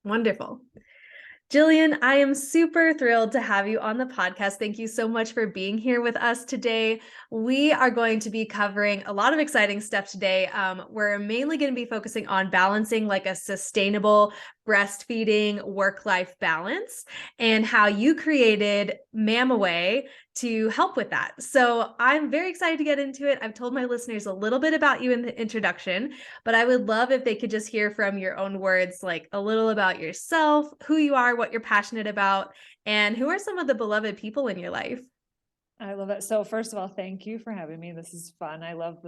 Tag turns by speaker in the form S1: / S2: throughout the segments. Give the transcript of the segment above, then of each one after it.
S1: Wonderful. Jillian, I am super thrilled to have you on the podcast. Thank you so much for being here with us today. We are going to be covering a lot of exciting stuff today. We're mainly going to be focusing on balancing like a sustainable breastfeeding work-life balance and how you created MAMMaway to help with that. So I'm very excited to get into it. I've told my listeners a little bit about you in the introduction, but I would love if they could just hear from your own words, like a little about yourself, who you are, what you're passionate about, and who are some of the beloved people in your life.
S2: I love it. So first of all, thank you for having me. This is fun. I love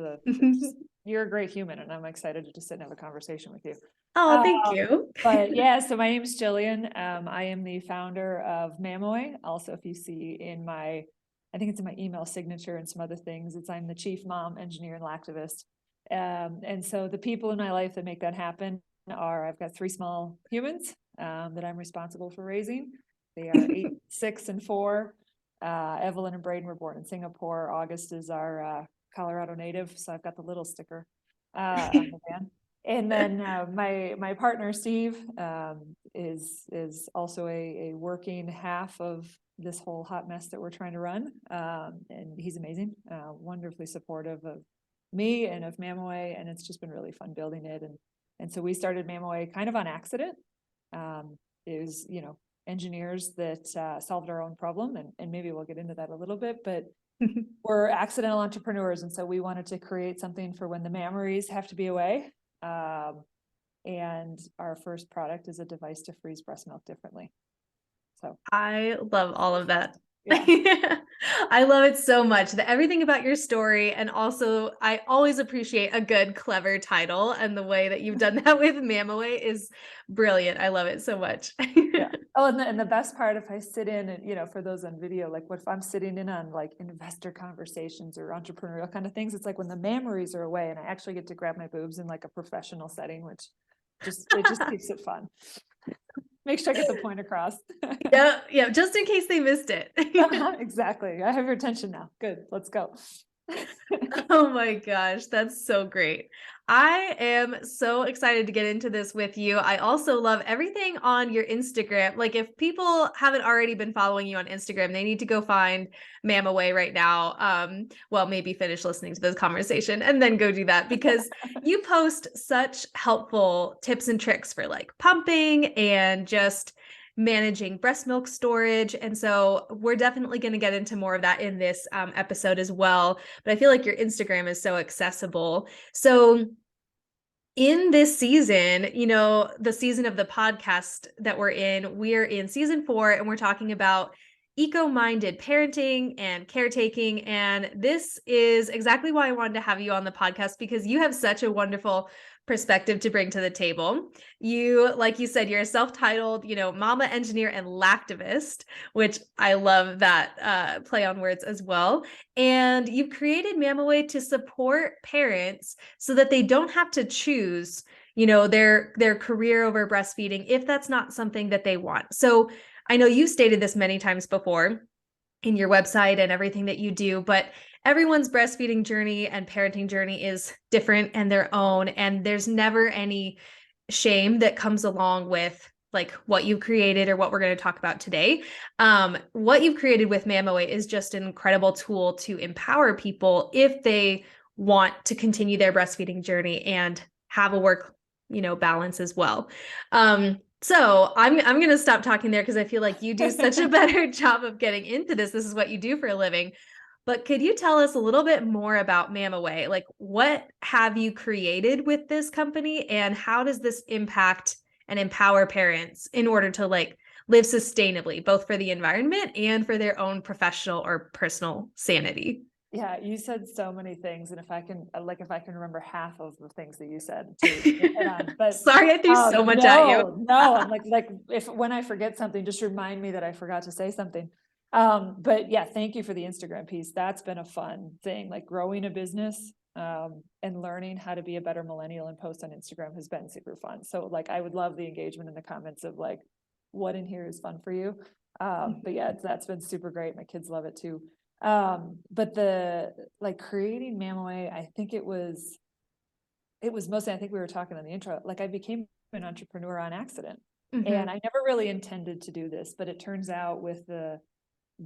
S2: you're a great human and I'm excited to just sit and have a conversation with you.
S1: Oh, thank you.
S2: But yeah, so my name is Jillian. I am the founder of MAMMaway. Also, if you see in I think it's in my email signature and some other things, I'm the chief mom, engineer, and activist. And so the people in my life that make that happen I've got 3 small humans that I'm responsible for raising. They are 8, 6, and 4. Evelyn and Braden were born in Singapore. August is our Colorado native, so I've got the little sticker on the van. And then my partner Steve is also a working half of this whole hot mess that we're trying to run, and he's amazing, wonderfully supportive of me and of MAMMaway, and it's just been really fun building it. And so we started MAMMaway kind of on accident. It was engineers that solved our own problem, and maybe we'll get into that a little bit, but we're accidental entrepreneurs, and so we wanted to create something for when the mammaries have to be away. And our first product is a device to freeze breast milk differently. So
S1: I love all of that.
S2: yeah.
S1: I love it so much. Everything about your story, and also I always appreciate a good, clever title, and the way that you've done that with MAMMaway is brilliant. I love it so much.
S2: Yeah. Oh, and the best part, if I sit in and, for those on video, like what if I'm sitting in on like investor conversations or entrepreneurial kind of things, it's like when the mammaries are away and I actually get to grab my boobs in like a professional setting, which it just keeps it fun. Make sure I get the point across.
S1: Yeah, just in case they missed it.
S2: Exactly. I have your attention now. Good. Let's go.
S1: Oh my gosh, that's so great. I am so excited to get into this with you. I also love everything on your Instagram. Like if people haven't already been following you on Instagram, they need to go find MAMMaway right now. Well, maybe finish listening to this conversation and then go do that, because you post such helpful tips and tricks for like pumping and just managing breast milk storage. And so we're definitely going to get into more of that in this episode as well. But I feel like your Instagram is so accessible. So in this season, the season of the podcast that we're in season 4, and we're talking about eco-minded parenting and caretaking. And this is exactly why I wanted to have you on the podcast, because you have such a wonderful perspective to bring to the table. You, like you said, you're a self-titled, mama engineer and lactivist, which I love that play on words as well. And you've created MAMMaway to support parents so that they don't have to choose, their career over breastfeeding if that's not something that they want. So I know you stated this many times before in your website and everything that you do, but everyone's breastfeeding journey and parenting journey is different and their own. And there's never any shame that comes along with like what you've created or what we're going to talk about today. What you've created with MAMMaway is just an incredible tool to empower people if they want to continue their breastfeeding journey and have a work, balance as well. So I'm going to stop talking there because I feel like you do such a better job of getting into this. This is what you do for a living. But could you tell us a little bit more about MAMMaway? Like, what have you created with this company, and how does this impact and empower parents in order to like live sustainably, both for the environment and for their own professional or personal sanity?
S2: Yeah, you said so many things, and if I can remember half of the things that you said too. But
S1: sorry, I threw so much at you.
S2: No, I'm like if when I forget something, just remind me that I forgot to say something. But yeah, thank you for the Instagram piece. That's been a fun thing, like growing a business and learning how to be a better millennial and post on Instagram has been super fun. So like I would love the engagement in the comments of like what in here is fun for you. But yeah, that's been super great. My kids love it too. But the like creating MAMMaway, I think it was mostly, I think we were talking in the intro, like I became an entrepreneur on accident. And I never really intended to do this, but it turns out with the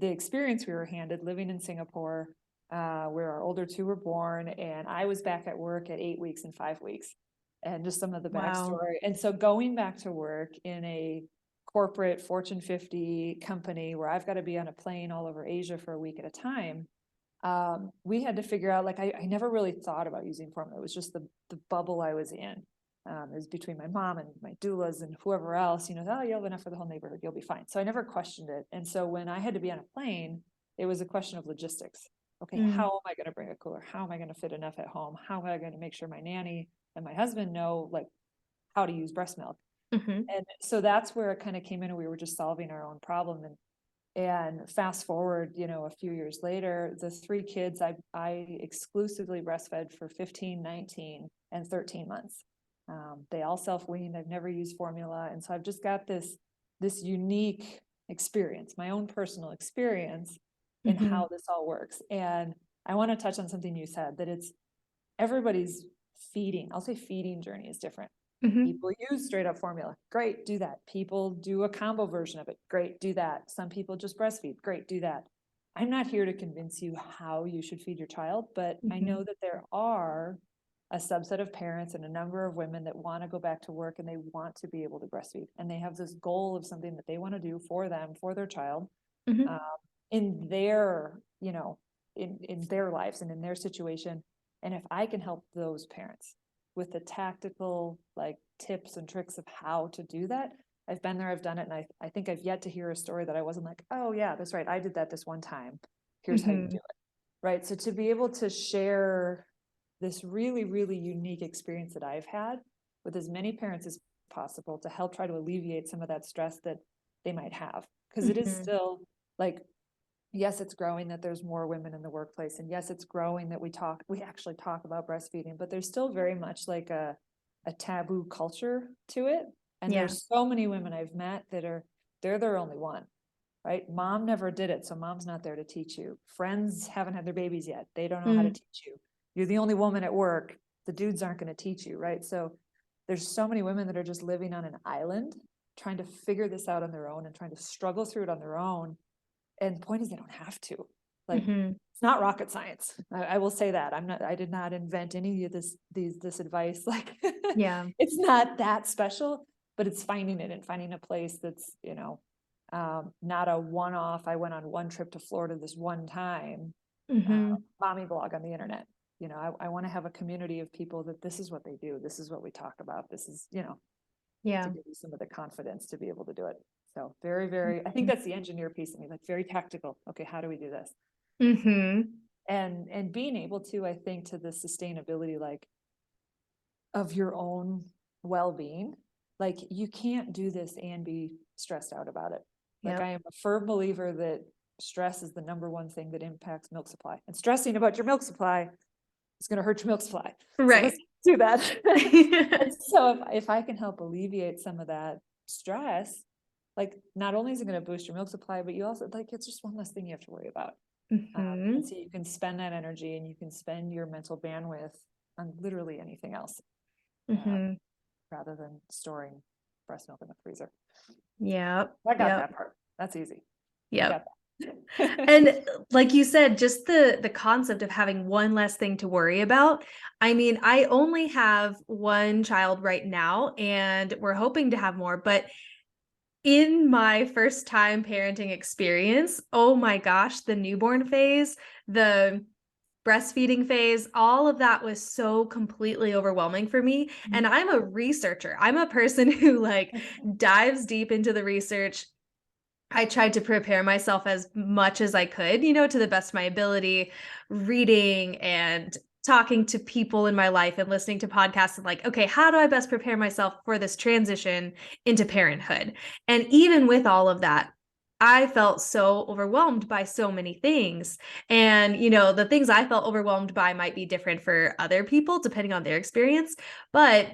S2: experience we were handed living in Singapore, where our older two were born, and I was back at work at 8 weeks and 5 weeks, and just some of the
S1: Wow.
S2: backstory. And so going back to work in a corporate Fortune 50 company where I've got to be on a plane all over Asia for a week at a time, we had to figure out, like, I never really thought about using formula. It was just the bubble I was in. It was between my mom and my doulas and whoever else, oh, you'll have enough for the whole neighborhood, you'll be fine. So I never questioned it. And so when I had to be on a plane, it was a question of logistics. Okay, how am I going to bring a cooler? How am I going to fit enough at home? How am I going to make sure my nanny and my husband know, like, how to use breast milk? And so that's where it kind of came in, and we were just solving our own problem. And fast forward, a few years later, the three kids I exclusively breastfed for 15, 19, and 13 months. They all self-weaned. I've never used formula. And so I've just got this unique experience, my own personal experience in how this all works. And I want to touch on something you said, that it's everybody's feeding journey is different. People use straight up formula. Great, do that. People do a combo version of it. Great, do that. Some people just breastfeed. Great, do that. I'm not here to convince you how you should feed your child, but I know that there are a subset of parents and a number of women that want to go back to work, and they want to be able to breastfeed. And they have this goal of something that they want to do for them, for their child, in their, in their lives and in their situation. And if I can help those parents with the tactical, like, tips and tricks of how to do that, I've been there, I've done it. And I think I've yet to hear a story that I wasn't like, oh yeah, that's right, I did that this one time, here's how you do it. Right. So to be able to share this really, really unique experience that I've had with as many parents as possible to help try to alleviate some of that stress that they might have. Because it is still, like, yes, it's growing that there's more women in the workplace. And yes, it's growing that we actually talk about breastfeeding, but there's still very much like a taboo culture to it. And there's so many women I've met that they're their only one, right? Mom never did it, so mom's not there to teach you. Friends haven't had their babies yet. They don't know how to teach you. You're the only woman at work. The dudes aren't going to teach you, right? So there's so many women that are just living on an island, trying to figure this out on their own and trying to struggle through it on their own. And the point is, they don't have to. Like, it's not rocket science. I will say that. I did not invent any of this advice. Like, it's not that special, but it's finding it and finding a place that's, not a one-off. I went on one trip to Florida this one time, mommy blog on the internet. I want to have a community of people that this is what they do. This is what we talk about. This is, to give you some of the confidence to be able to do it. So very, very, I think that's the engineer piece of me, like, very tactical. Okay, how do we do this? And being able to, I think, to the sustainability, like, of your own well-being, like, you can't do this and be stressed out about it. Like, I am a firm believer that stress is the number one thing that impacts milk supply, and stressing about your milk supply is going to hurt your milk supply.
S1: Right.
S2: So let's do that. And so if I can help alleviate some of that stress, like, not only is it going to boost your milk supply, but you also, like, it's just one less thing you have to worry about. And so you can spend that energy and you can spend your mental bandwidth on literally anything else, rather than storing breast milk in the freezer. I got that part. That's easy.
S1: And like you said, just the concept of having one less thing to worry about. I mean, I only have one child right now, and we're hoping to have more, but in my first time parenting experience, oh my gosh, the newborn phase, the breastfeeding phase, all of that was so completely overwhelming for me. And I'm a researcher. I'm a person who, like, dives deep into the research. I tried to prepare myself as much as I could, to the best of my ability, reading and talking to people in my life and listening to podcasts and, like, okay, how do I best prepare myself for this transition into parenthood? And even with all of that, I felt so overwhelmed by so many things. And, the things I felt overwhelmed by might be different for other people depending on their experience. But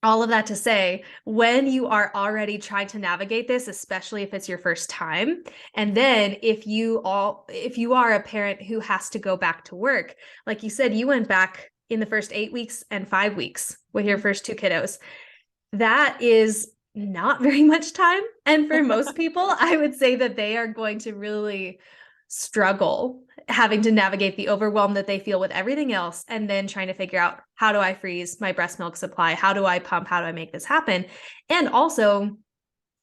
S1: all of that to say, when you are already trying to navigate this, especially if it's your first time, and then if you are a parent who has to go back to work, like you said, you went back in the first 8 weeks and 5 weeks with your first two kiddos. That is not very much time. And for most people, I would say that they are going to really struggle having to navigate the overwhelm that they feel with everything else and then trying to figure out, how do I freeze my breast milk supply? How do I pump? How do I make this happen? And also,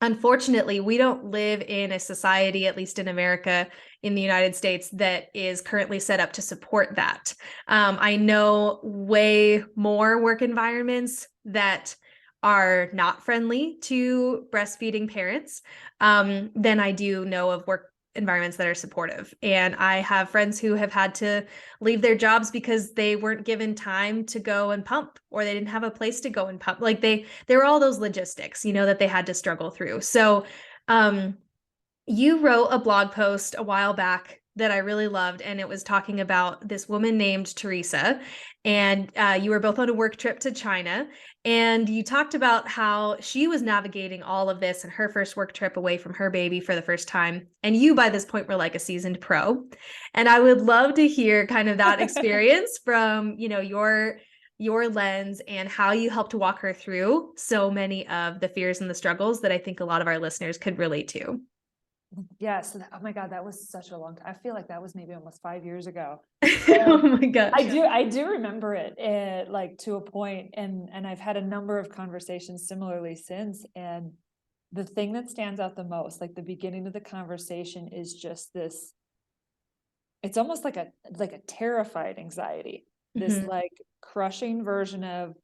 S1: unfortunately, we don't live in a society, at least in America, in the United States, that is currently set up to support that. I know way more work environments that are not friendly to breastfeeding parents than I do know of work environments that are supportive. And I have friends who have had to leave their jobs because they weren't given time to go and pump, or they didn't have a place to go and pump. Like there were all those logistics, that they had to struggle through. So you wrote a blog post a while back that I really loved, and it was talking about this woman named Teresa. And you were both on a work trip to China, and you talked about how she was navigating all of this and her first work trip away from her baby for the first time. And you, by this point, were like a seasoned pro. And I would love to hear kind of that experience from, your lens, and how you helped to walk her through so many of the fears and the struggles that I think a lot of our listeners could relate to.
S2: Yes. Oh my God, that was such a long time. I feel like that was maybe almost 5 years ago.
S1: Oh my gosh.
S2: I do remember it, like to a point, and I've had a number of conversations similarly since. And the thing that stands out the most, like the beginning of the conversation, is just this. It's almost like a terrified anxiety. This
S1: Mm-hmm.
S2: like crushing version of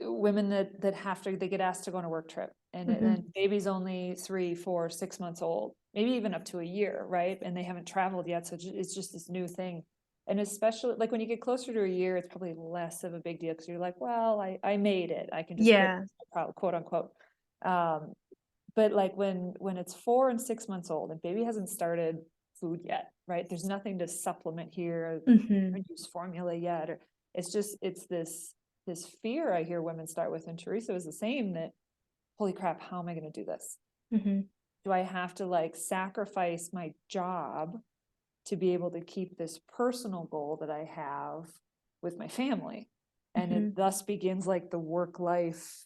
S2: women that have to, they get asked to go on a work trip, and
S1: Mm-hmm.
S2: then baby's only 3, 4, 6 months old, maybe even up to a year, right? And they haven't traveled yet, so it's just this new thing. And especially like when you get closer to a year, it's probably less of a big deal, because you're like, well, I made it, I can just quit,
S1: Yeah.
S2: quote unquote. um but like when it's 4 and 6 months old and baby hasn't started food yet, right? There's nothing to supplement here,
S1: Mm-hmm.
S2: or use formula yet, or it's this fear I hear women start with. And Teresa was the same, that holy crap, how am I going to do this?
S1: Mm-hmm.
S2: Do I have to like sacrifice my job to be able to keep this personal goal that I have with my family? And
S1: Mm-hmm.
S2: it thus begins like the work life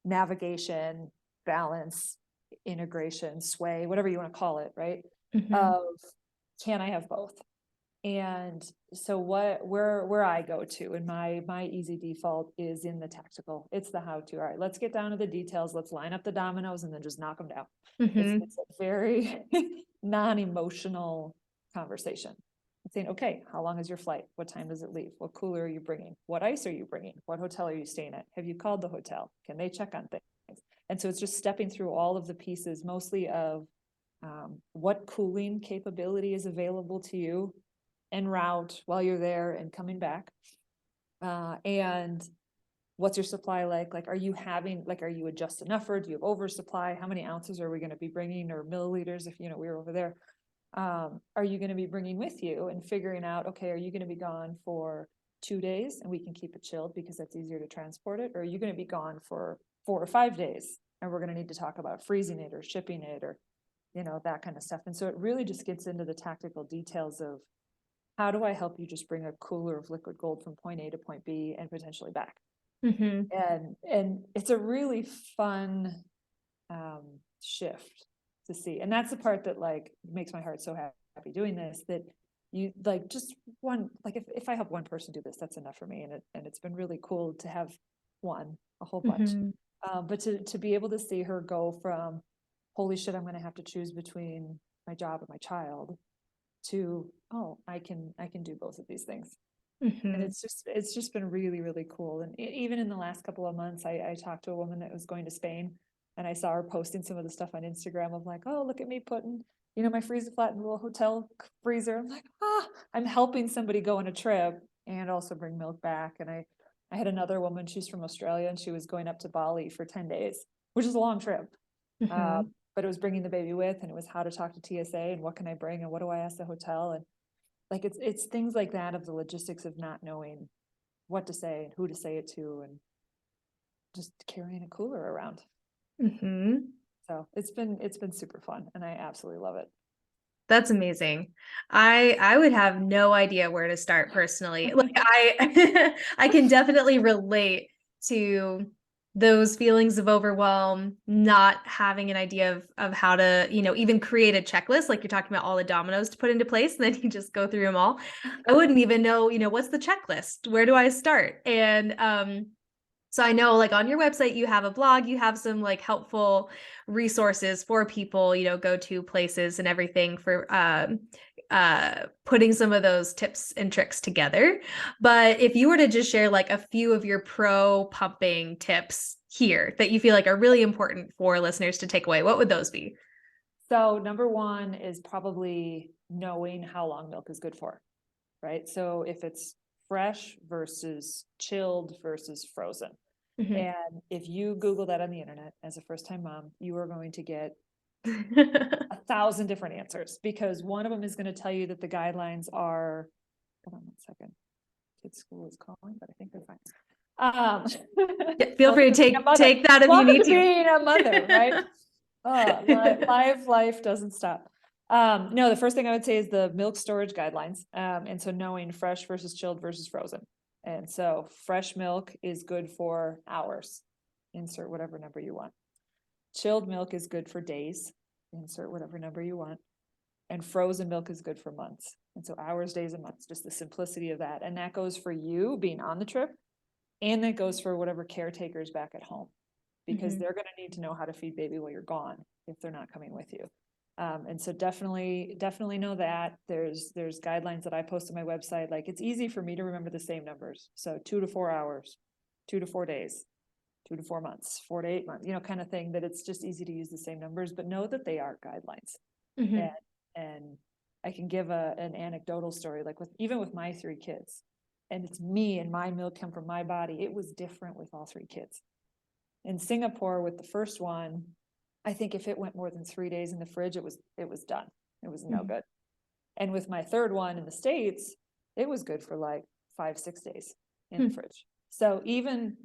S2: navigation, balance, integration, sway, whatever you want to call it, right?
S1: Mm-hmm.
S2: Of, can I have both? And so where I go to, and my easy default is in the tactical. It's the how to. All right, let's get down to the details. Let's line up the dominoes and then just knock them down.
S1: Mm-hmm.
S2: It's a very non-emotional conversation. It's saying, okay, how long is your flight? What time does it leave? What cooler are you bringing? What ice are you bringing? What hotel are you staying at? Have you called the hotel? Can they check on things? And so it's just stepping through all of the pieces, mostly of what cooling capability is available to you en route while you're there and coming back. And what's your supply like? Like, are you just enough, or do you have oversupply? How many ounces are we going to be bringing, or milliliters if, we were over there? Are you going to be bringing with you, and figuring out, okay, are you going to be gone for 2 days and we can keep it chilled because that's easier to transport it? Or are you going to be gone for 4 or 5 days and we're going to need to talk about freezing it or shipping it, or, that kind of stuff. And so it really just gets into the tactical details of, how do I help you just bring a cooler of liquid gold from point A to point B and potentially back?
S1: Mm-hmm.
S2: And it's a really fun shift to see. And that's the part that like makes my heart so happy doing this, that you like just one, like if I help one person do this, that's enough for me. And it's been really cool to have a whole bunch.
S1: Mm-hmm.
S2: But to be able to see her go from, holy shit, I'm going to have to choose between my job and my child, to, oh, I can do both of these things. And
S1: Mm-hmm.
S2: it's just been really, really cool. And even in the last couple of months, I talked to a woman that was going to Spain, and I saw her posting some of the stuff on Instagram of like, oh, look at me putting, my freezer flat in a little hotel freezer. I'm like, I'm helping somebody go on a trip and also bring milk back. And I had another woman, she's from Australia, and she was going up to Bali for 10 days, which is a long trip.
S1: Mm-hmm.
S2: But it was bringing the baby with, and it was how to talk to TSA and what can I bring and what do I ask the hotel. And like it's things like that, of the logistics of not knowing what to say and who to say it to, and just carrying a cooler around.
S1: Mm-hmm.
S2: So it's been super fun, and I absolutely love it.
S1: That's amazing. I would have no idea where to start personally. Like I I can definitely relate to those feelings of overwhelm, not having an idea of how to, even create a checklist, like you're talking about all the dominoes to put into place, and then you just go through them all. I wouldn't even know, what's the checklist? Where do I start? And so I know like on your website, you have a blog, you have some like helpful resources for people, go to places and everything for putting some of those tips and tricks together. But if you were to just share like a few of your pro pumping tips here that you feel like are really important for listeners to take away, what would those be?
S2: So number one is probably knowing how long milk is good for, right? So if it's fresh versus chilled versus frozen.
S1: Mm-hmm.
S2: And if you Google that on the internet as a first-time mom, you are going to get 1,000 different answers, because one of them is going to tell you that the guidelines are, hold on one second, kids school is calling, but I think they're fine.
S1: Feel free to take that if you need to.
S2: Being a mother, right? Life doesn't stop. No, the first thing I would say is the milk storage guidelines. And so knowing fresh versus chilled versus frozen. And so fresh milk is good for hours. Insert whatever number you want. Chilled milk is good for days. Insert whatever number you want. And frozen milk is good for months. And so hours, days, and months, just the simplicity of that. And that goes for you being on the trip. And that goes for whatever caretakers back at home, because they're going to need to know how to feed baby while you're gone if they're not coming with you. And so definitely know that there's guidelines that I post on my website. Like, it's easy for me to remember the same numbers. So 2 to 4 hours, 2 to 4 days, 2 to 4 months, 4 to 8 months, kind of thing, that it's just easy to use the same numbers, but know that they are guidelines. And I can give an anecdotal story, like even with my 3 kids, and it's me and my milk come from my body. It was different with all 3 kids. In Singapore with the first one, I think if it went more than 3 days in the fridge, it was done. It was no good. And with my third one in the States, it was good for like 5-6 days in the fridge. So even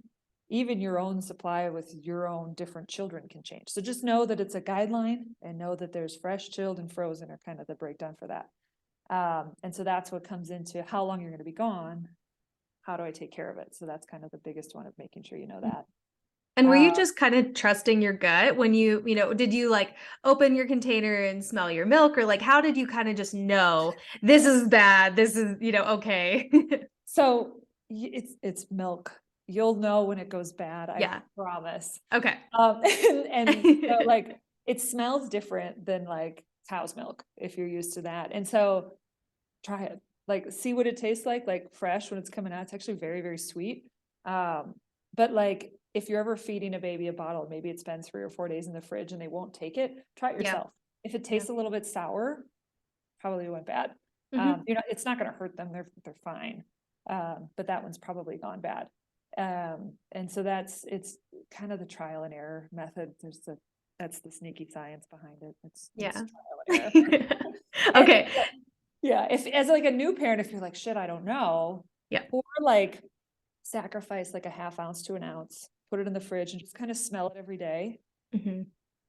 S2: your own supply with your own different children can change. So just know that it's a guideline, and know that there's fresh, chilled, and frozen are kind of the breakdown for that. And so that's what comes into how long you're going to be gone. How do I take care of it? So that's kind of the biggest one, of making sure you know that.
S1: And were you just kind of trusting your gut when you did you like open your container and smell your milk, or like how did you kind of just know this is bad, this is, okay?
S2: So it's milk. You'll know when it goes bad. I promise.
S1: Okay.
S2: So, like, it smells different than like cow's milk if you're used to that. And so try it. Like, see what it tastes like fresh when it's coming out. It's actually very, very sweet. But like, if you're ever feeding a baby a bottle, maybe it's been 3 or 4 days in the fridge and they won't take it, try it yourself. If it tastes a little bit sour, probably went bad. It's not going to hurt them. They're fine. But that one's probably gone bad. And so it's kind of the trial and error method. That's the sneaky science behind it. It's trial and error.
S1: Okay.
S2: If as like a new parent, if you're like, shit, I don't know. Or like sacrifice like a ½ ounce to an ounce, put it in the fridge and just kind of smell it every day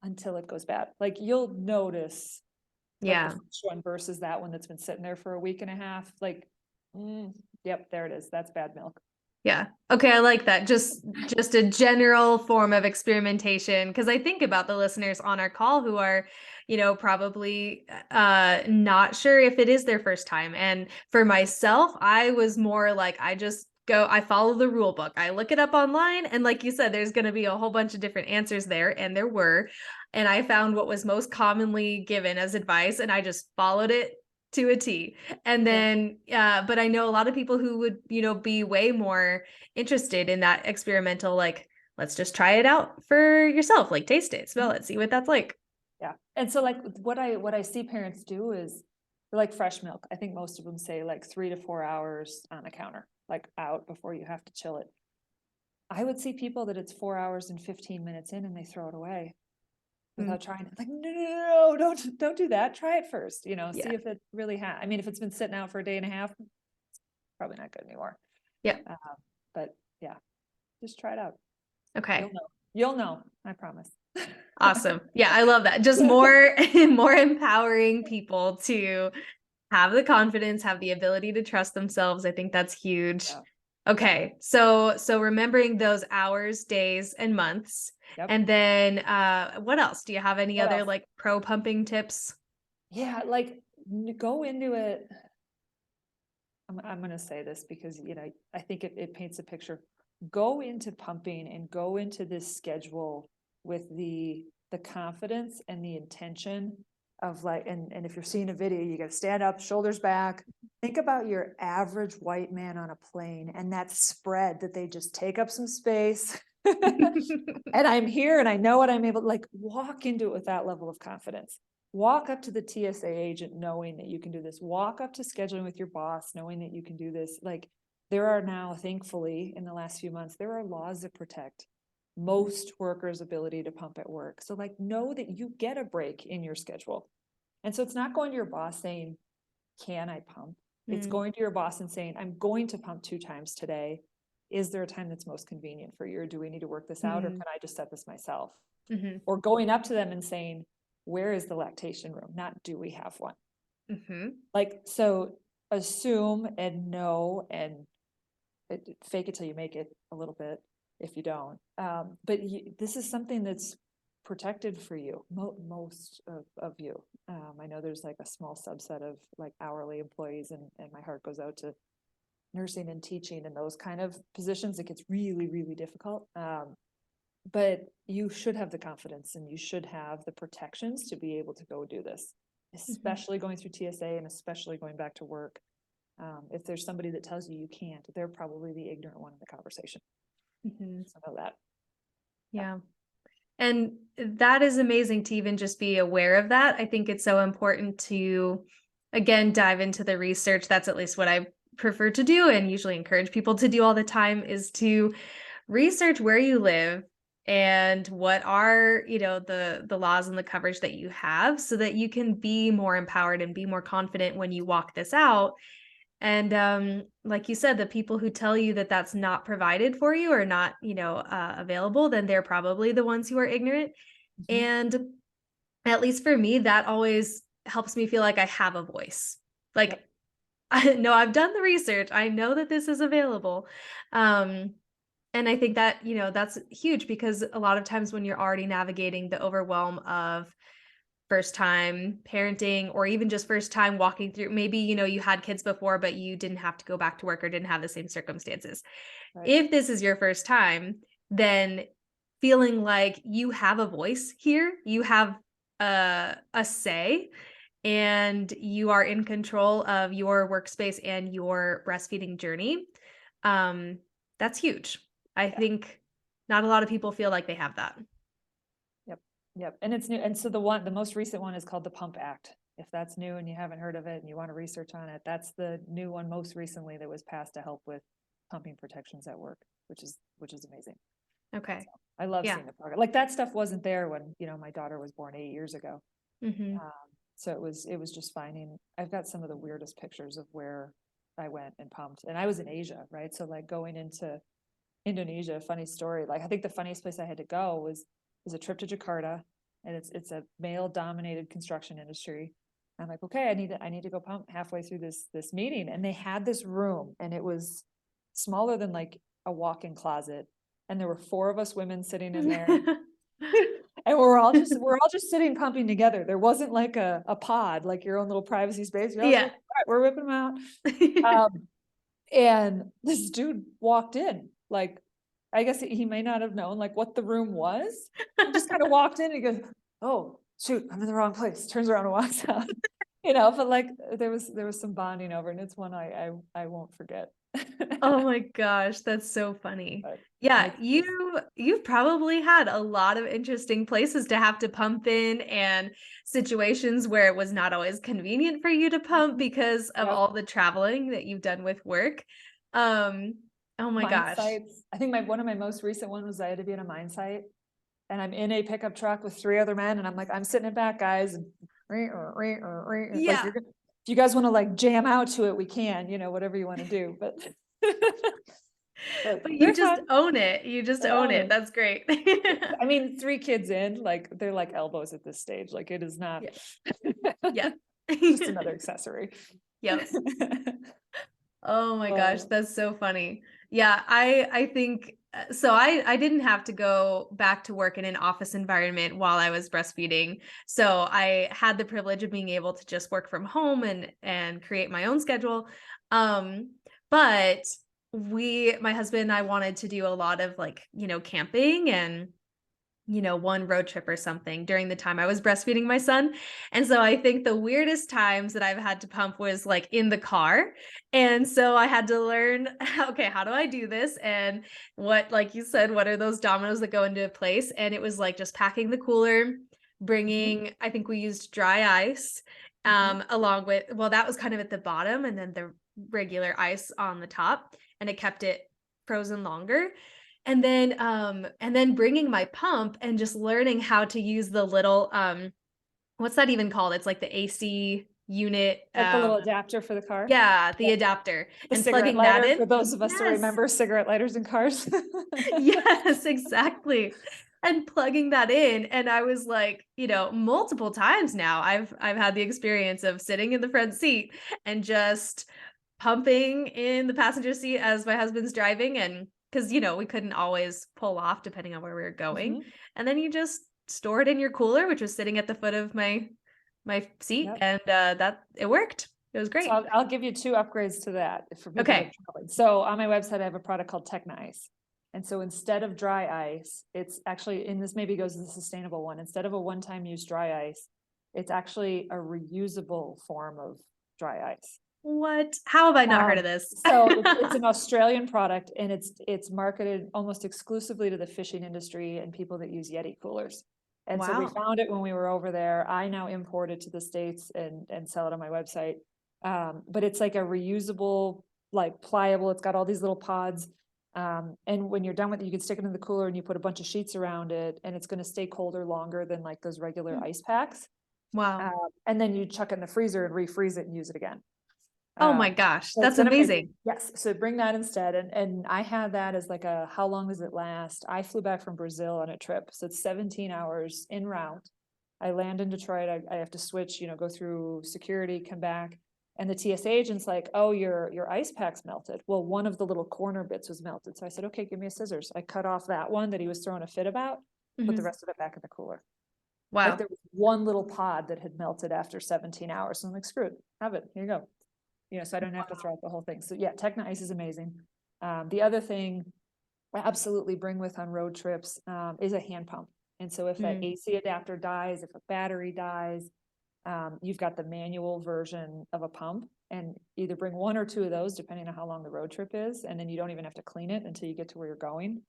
S2: until it goes bad. Like, you'll notice like the first one versus that one that's been sitting there for a week and a half. Like, yep, there it is. That's bad milk.
S1: Yeah. Okay. I like that. Just a general form of experimentation. Cause I think about the listeners on our call who are, probably not sure if it is their first time. And for myself, I was more like, I follow the rule book. I look it up online. And like you said, there's going to be a whole bunch of different answers there. And there were, and I found what was most commonly given as advice, and I just followed it to a T. And then, but I know a lot of people who would, be way more interested in that experimental, like, let's just try it out for yourself, like taste it, smell it, see what that's like.
S2: Yeah. And so like what I see parents do is like fresh milk. I think most of them say like 3 to 4 hours on the counter, like out before you have to chill it. I would see people that it's 4 hours and 15 minutes in and they throw it away without trying it. Like, no, don't do that. Try it first, see if it really I mean, if it's been sitting out for a day and a half, it's probably not good anymore.
S1: Yeah.
S2: But yeah, just try it out.
S1: Okay.
S2: You'll know, I promise.
S1: Awesome. Yeah. I love that. Just more empowering people to have the confidence, have the ability to trust themselves. I think that's huge. Okay. So remembering those hours, days, and months.
S2: Yep.
S1: And then what else? Do you have any
S2: What
S1: other
S2: else?
S1: like pro pumping tips?
S2: Yeah, like go into it. I'm going to say this because, I think it paints a picture. Go into pumping and go into this schedule with the confidence and the intention of like, and if you're seeing a video, you got to stand up, shoulders back. Think about your average white man on a plane and that spread that they just take up some space. And I'm here and I know what I'm able to like walk into it with that level of confidence. Walk up to the TSA agent knowing that you can do this. Walk up to scheduling with your boss knowing that you can do this. Like there are now, thankfully, in the last few months, there are laws that protect most workers' ability to pump at work. So like know that you get a break in your schedule. And so it's not going to your boss saying, can I pump? It's
S1: Mm,
S2: going to your boss and saying, I'm going to pump 2 times today. Is there a time that's most convenient for you? Or do we need to work this out? Or
S1: mm,
S2: can I just set this myself?
S1: mhm,
S2: Or going up to them and saying, where is the lactation room? Not do we have one?
S1: mhm,
S2: Like, so assume and know and fake it till you make it a little bit if you don't. But this is something that's protected for you, most of you. I know there's like a small subset of like hourly employees, and my heart goes out to nursing and teaching and those kind of positions. It gets really, really difficult. But you should have the confidence and you should have the protections to be able to go do this,
S1: mhm,
S2: especially going through TSA and especially going back to work. If there's somebody that tells you you can't, they're probably the ignorant one in the conversation.
S1: mhm.
S2: So know that. Yeah.
S1: Yeah. And that is amazing to even just be aware of that. I think it's so important to, again, dive into the research. That's at least what I prefer to do and usually encourage people to do all the time is to research where you live and what are, the laws and the coverage that you have so that you can be more empowered and be more confident when you walk this out. And like you said, the people who tell you that that's not provided for you or not, available, then they're probably the ones who are ignorant.
S2: Mhm.
S1: And at least for me, that always helps me feel like I have a voice.
S2: Yep.
S1: Like, I know I've done the research. I know that this is available. Um, and I think that, that's huge because a lot of times when you're already navigating the overwhelm of first time parenting or even just first time walking through, maybe, you had kids before, but you didn't have to go back to work or didn't have the same circumstances.
S2: Right.
S1: If this is your first time, then feeling like you have a voice here, you have a say, and you are in control of your workspace and your breastfeeding journey. Um, that's huge. I
S2: Yeah.
S1: think not a lot of people feel like they have that.
S2: Yep. Yep. And it's new. And so the most recent one is called the Pump Act. If that's new and you haven't heard of it and you want to research on it, that's the new one most recently that was passed to help with pumping protections at work, which is amazing.
S1: Okay.
S2: So I love
S1: Yeah.
S2: seeing the progress. Like that stuff wasn't there when, my daughter was born 8 years ago.
S1: Mhm.
S2: Um, so it was just finding, I've got some of the weirdest pictures of where I went and pumped. And I was in Asia, right? So like going into Indonesia, funny story. Like I think the funniest place I had to go was a trip to Jakarta, and it's a male dominated construction industry. I'm like, okay, I need to go pump halfway through this meeting, and they had this room, and it was smaller than like a walk-in closet, and there were 4 of us women sitting in there, and we're all just sitting pumping together. There wasn't like a pod, like your own little privacy space. You're all just
S1: Yeah.
S2: like, all right, we're whipping them out. Um, and this dude walked in, like, I guess he may not have known like what the room was. He just kind of walked in and he goes, "Oh, shoot, I'm in the wrong place." Turns around and walks out. But like there was some bonding over, and it's one I won't forget.
S1: Oh my gosh, that's so funny.
S2: But
S1: Yeah,
S2: makes
S1: you've probably had a lot of interesting places to have to pump in and situations where it was not always convenient for you to pump because of
S2: Yep.
S1: all the traveling that you've done with work. Um, oh my
S2: Mine
S1: gosh.
S2: sites. I think one of my most recent one was I had to be in a mine site, and I'm in a pickup truck with 3 other men, and I'm like, I'm sitting in back, guys, and like
S1: Yeah,
S2: if you guys want to like jam out to it, we can, whatever you want to do, but but
S1: but you
S2: they're
S1: just
S2: fun.
S1: own it. You just
S2: I
S1: own
S2: own
S1: it.
S2: it.
S1: That's great.
S2: I mean, 3 kids in, like they're like elbows at this stage. Like it is not
S1: Yeah. Yeah.
S2: just another accessory.
S1: Yep. Oh my gosh,
S2: Oh,
S1: that's so funny. Yeah, I think so I didn't have to go back to work in an office environment while I was breastfeeding. So I had the privilege of being able to just work from home and create my own schedule. Um but my husband and I wanted to do a lot of like, camping and one road trip or something during the time I was breastfeeding my son. And so I think the weirdest times that I've had to pump was like in the car. And so I had to learn, okay, how do I do this? And what, like you said, what are those dominoes that go into place? And it was like just packing the cooler,
S2: Mhm,
S1: I think we used dry ice,
S2: mhm.
S1: along with, well, that was kind of at the bottom and then the regular ice on the top, and it kept it frozen longer. And then bringing my pump and just learning how to use the little, what's that even called? It's like the AC unit,
S2: Like the little adapter for the car.
S1: yeah, the
S2: Yep.
S1: adapter,
S2: The
S1: and
S2: cigarette
S1: plugging that
S2: lighter
S1: in.
S2: for those of us that
S1: Yes.
S2: remember cigarette lighters in cars.
S1: Yes, exactly. And plugging that in, and I was like, multiple times now, I've had the experience of sitting in the front seat and just pumping in the passenger seat as my husband's driving, and because, we couldn't always pull off depending on where we were going.
S2: Mhm.
S1: And then you just store it in your cooler, which was sitting at the foot of my seat,
S2: Yep.
S1: and that it worked. It was
S2: So
S1: great.
S2: I'll give you two upgrades to that for people that are
S1: Okay.
S2: traveling. So on my website, I have a product called Techna Ice. And so instead of dry ice, it's actually, and this maybe goes to the sustainable one, instead of a one-time use dry ice, it's actually a reusable form of dry ice.
S1: What? How have I not heard of this?
S2: So it's an Australian product, and it's marketed almost exclusively to the fishing industry and people that use Yeti coolers. And so we
S1: Wow.
S2: found it when we were over there. I now import it to the States and sell it on my website. But it's like a reusable, like pliable, it's got all these little pods. And when you're done with it, you can stick it in the cooler and you put a bunch of sheets around it, and it's going to stay colder longer than like those regular ice packs.
S1: Wow.
S2: And then you chuck it in the freezer and refreeze it and use it again.
S1: Oh my
S2: Um,
S1: gosh,
S2: so it's
S1: that's
S2: been amazing.
S1: amazing.
S2: Yes. So bring that instead. And I had that as like a, how long does it last? I flew back from Brazil on a trip. So it's 17 hours en route. I land in Detroit. I have to switch, go through security, come back. And the TSA agent's like, oh, your ice pack's melted. Well, one of the little corner bits was melted. So I said, okay, give me a scissors. I cut off that one that he was throwing a fit about, put the
S1: Mhm.
S2: rest of it back in the cooler. Like
S1: Wow.
S2: there was one little pod that had melted after 17 hours. So I'm like, screw it, have it. Here you go. So I don't have to throw out the whole thing. So yeah, Techna Ice is amazing. The other thing I absolutely bring with on road trips is a hand pump. And so if that
S1: Mm.
S2: AC adapter dies, if a battery dies, you've got the manual version of a pump, and either bring one or two of those, depending on how long the road trip is. And then you don't even have to clean it until you get to where you're going.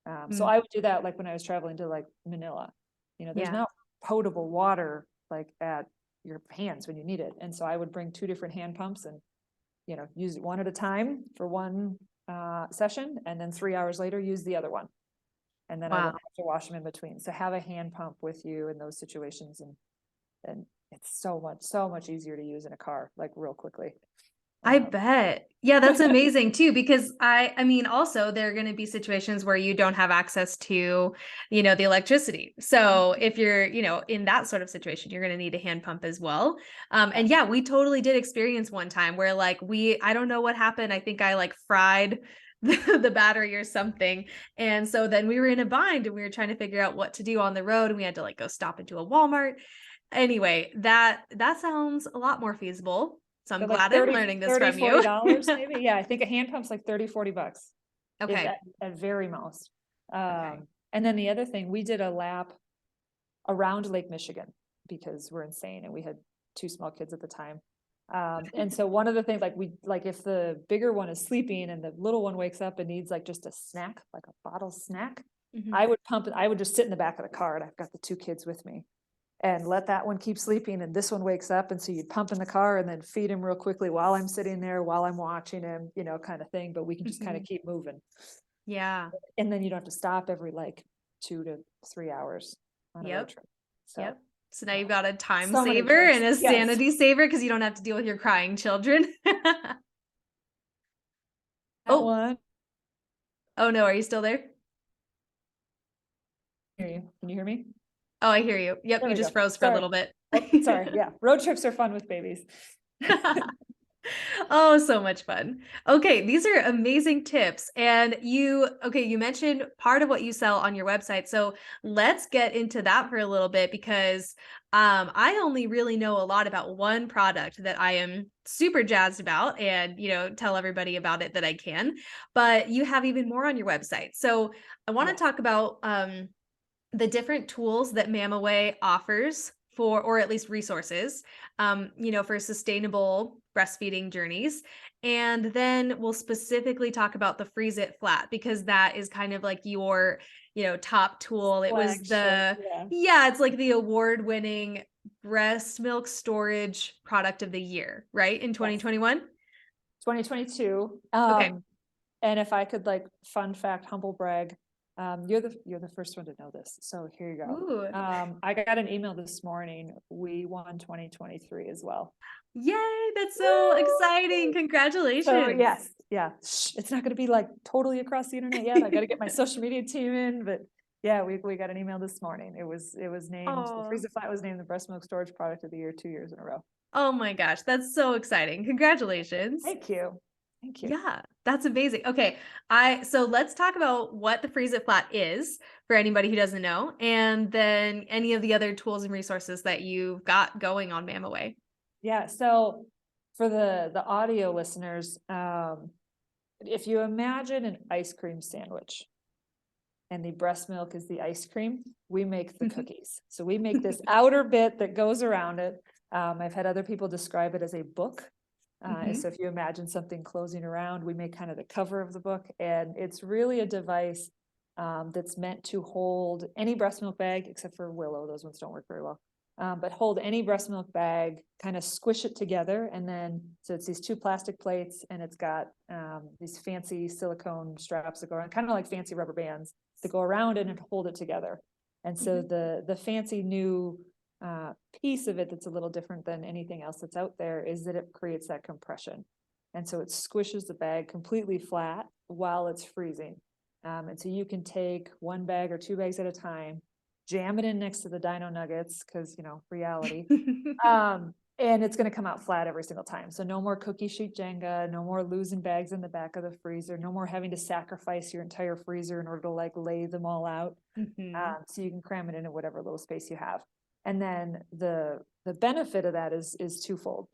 S2: So
S1: Mm.
S2: I would do that like when I was traveling to like Manila. There's
S1: Yeah.
S2: not potable water like at your hands when you need it. And so I would bring two different hand pumps and use it one at a time for one session, and then 3 hours later, use the other one. And then I
S1: Wow.
S2: wouldn't have to wash them in between. So have a hand pump with you in those situations, and it's so much easier to use in a car, like real quickly.
S1: I
S2: Um,
S1: bet. Yeah, that's amazing too, because I mean, also there are going to be situations where you don't have access to, the electricity. So if you're, in that sort of situation, you're going to need a hand pump as well.
S2: yeah.
S1: And yeah, we totally did experience one time where like I don't know what happened. I think I like fried the battery or something. And so then we were in a bind and we were trying to figure out what to do on the road, and we had to like go stop into a Walmart. Anyway, that sounds a lot more feasible. So I'm
S2: They're like
S1: glad I'm learning this from you.
S2: $40 maybe. Yeah, I think a hand pump's like 30, $40, if
S1: Okay.
S2: at very most.
S1: Okay.
S2: And then the other thing, we did a lap around Lake Michigan because we're insane and we had two small kids at the time. And so one of the things, like if the bigger one is sleeping and the little one wakes up and needs like just a snack, like a bottle snack,
S1: Mhm.
S2: I would pump it. I would just sit in the back of the car, and I've got the two kids with me, and let that one keep sleeping, and this one wakes up, and so you'd pump in the car and then feed him real quickly while I'm sitting there, while I'm watching him, kind of thing. But we can just kind of
S1: Mhm.
S2: keep moving,
S1: Yeah.
S2: and then you don't have to stop every like 2 to 3 hours on a road
S1: Yep.
S2: trip. So
S1: Yep. So now
S2: yeah,
S1: you've got a time
S2: so many
S1: saver
S2: tricks.
S1: and a
S2: Yes.
S1: sanity saver because you don't have to deal with your crying children.
S2: That
S1: Oh,
S2: one.
S1: oh no, are you still there?
S2: Hear you. Can you hear me?
S1: Oh, I hear you. Yep,
S2: There
S1: you
S2: we
S1: just
S2: go.
S1: froze for a
S2: Sorry.
S1: little bit.
S2: Oh, sorry. Yeah. Road trips are fun with babies.
S1: Oh, so much fun. Okay, these are amazing tips. And you mentioned part of what you sell on your website. So let's get into that for a little bit because I only really know a lot about one product that I am super jazzed about and, tell everybody about it that I can. But you have even more on your website. So I want to
S2: Yeah.
S1: talk about the different tools that MAMMaway offers for, or at least resources, for sustainable breastfeeding journeys. And then we'll specifically talk about the Freeze It Flat because that is kind of like your, top tool. It was
S2: Flagship.
S1: the,
S2: Yeah.
S1: yeah, it's like the award-winning breast milk storage product of the year, right? In
S2: Yes.
S1: 2021?
S2: 2022.
S1: Okay.
S2: And if I could like fun fact, humble brag, you're the first one to know this. So here you go.
S1: Ooh.
S2: I got an email this morning. We won 2023 as well.
S1: Yay, that's so exciting.
S2: Woo! So
S1: Congratulations.
S2: yes, yeah. It's not going to be like totally across the internet yet. I got to get my social media team in, but yeah, we got an email this morning. It was named, the
S1: Oh.
S2: Freezer Flat was named the breast milk storage product of the year 2 years in a row.
S1: Oh my gosh, that's so exciting. Congratulations.
S2: Thank you. Thank you.
S1: Yeah, that's amazing. Okay, so let's talk about what the Freeze It Flat is for anybody who doesn't know, and then any of the other tools and resources that you've got going on MAMMaway.
S2: Yeah. So for the audio listeners, if you imagine an ice cream sandwich and the breast milk is the ice cream, we make the cookies. So we make this outer bit that goes around it. I've had other people describe it as a book.
S1: Mhm.
S2: So if you imagine something closing around, we make kind of the cover of the book, and it's really a device that's meant to hold any breast milk bag except for Willow. Those ones don't work very well. But hold any breast milk bag, kind of squish it together, and then so it's these two plastic plates, and it's got these fancy silicone straps that go around, kind of like fancy rubber bands that go around it and hold it together. And so
S1: Mhm.
S2: the fancy new piece of it that's a little different than anything else that's out there is that it creates that compression. And so it squishes the bag completely flat while it's freezing. And so you can take one bag or two bags at a time, jam it in next to the dino nuggets, because, reality. And it's going to come out flat every single time. So no more cookie sheet Jenga, no more losing bags in the back of the freezer, no more having to sacrifice your entire freezer in order to like lay them all out.
S1: Mhm.
S2: So you can cram it into whatever little space you have. And then the benefit of that is twofold.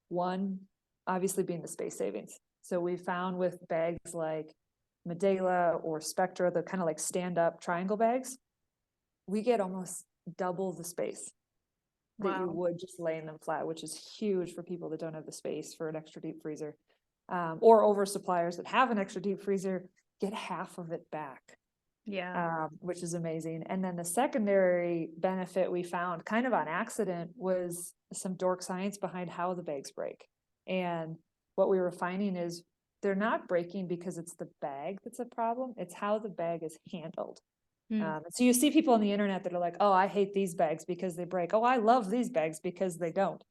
S2: One, obviously being the space savings. So we found with bags like Medela or Spectra, the kind of like stand up triangle bags, we get almost double the space that you
S1: Wow.
S2: would just laying them flat, which is huge for people that don't have the space for an extra deep freezer. Or oversuppliers that have an extra deep freezer get half of it back,
S1: Yeah.
S2: which is amazing. And then the secondary benefit we found kind of on accident was some dork science behind how the bags break. And what we were finding is they're not breaking because it's the bag that's a problem, it's how the bag is handled.
S1: Mm.
S2: So you see people on the internet that are like, oh, I hate these bags because they break. Oh, I love these bags because they don't.